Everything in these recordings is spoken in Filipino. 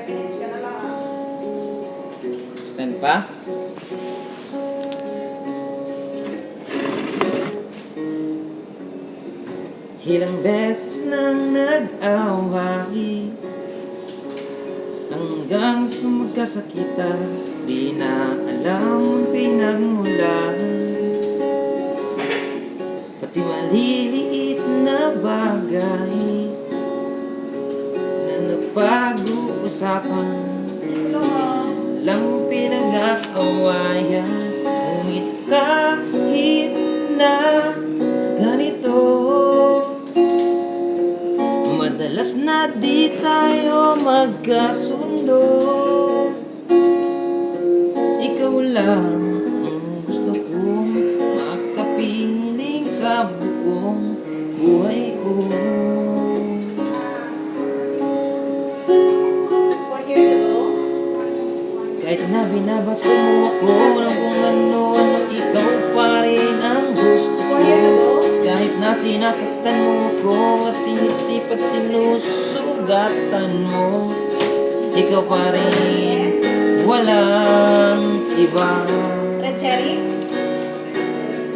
minutes ka na lang ah. Stand pa? Ilang beses nang nag-away hanggang sumagkasakitan, di na alam ang pinagmulan. Pati maliliit na bagay na napag-uusapan, lang pinag-aawayan. Ngunit kahit na ganito, madalas na di tayo magkasundo. Ikaw lang ang gusto kong makapiling sa buong buhay ko. 4 years ago? Kahit na binabato mo ako ng kung ano-ano, ikaw pa rin ang gusto 4 years ko. ago? Kahit na sinasaktan mo ako at sinisip at sinusugatan mo, ikaw pa rin, walang iba. Red cherry?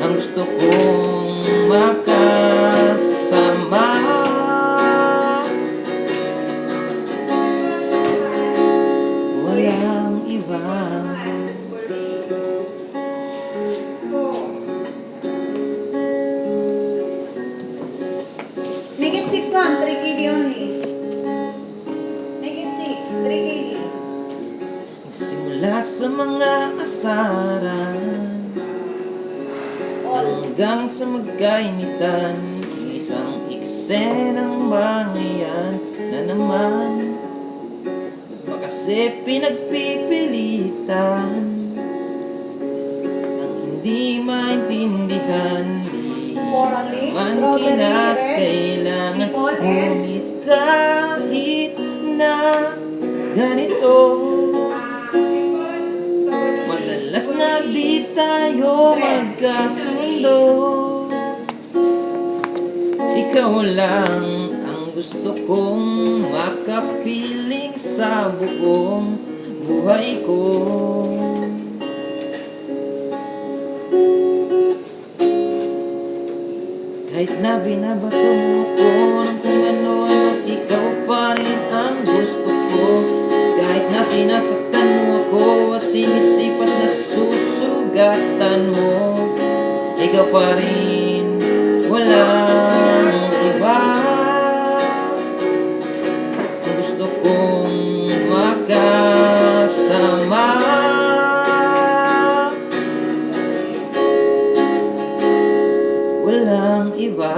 Ang gusto kong makasama. Walang iba. Make it 6 ma'am, 3 KD only. Make it 6, 3 KD. Simula sa mga asaran All. hanggang sa magkainitan, isang eksenang bangayan na naman. Ba't ba kasi pinagpipilitan ang hindi maintindihan? Di Four only. man Strawberry, red, kinakailangan. maple, and Ngunit kahit na ganito, madalas na di tayo magkasundo. Ikaw lang ang gusto kong makapiling sa buong buhay ko. Kahit na binabato mo ko ng kung ano-ano, ikaw pa rin ang gusto ko. Kahit na sinasaktan mo ako at sinisipat na susugatan mo, ikaw pa rin, walang iba. Ang gusto kong makasama. Walang iba.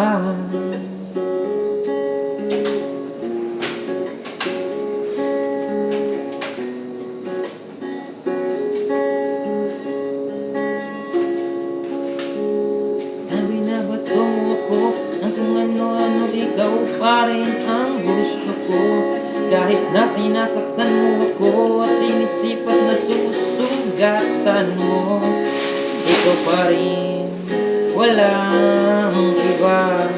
Binabato mo ako ng kung ano-ano, ikaw pa rin ang gusto ko. Kahit na sinasaktan mo ako at sinisipat na susugatan mo, ikaw pa rin, walang iba.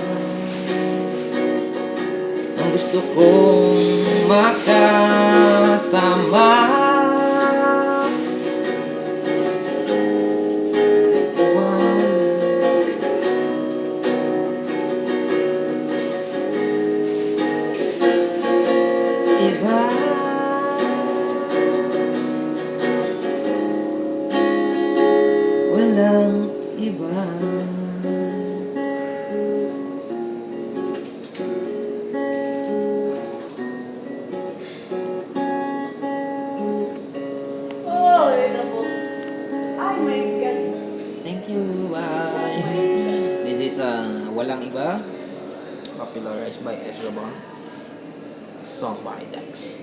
Ang gusto kong makasama. Iba. Walang iba. oh, naku. Ay my God. Thank you, bye. This is Walang Iba, popularized by Ezra Bond, song by Dex.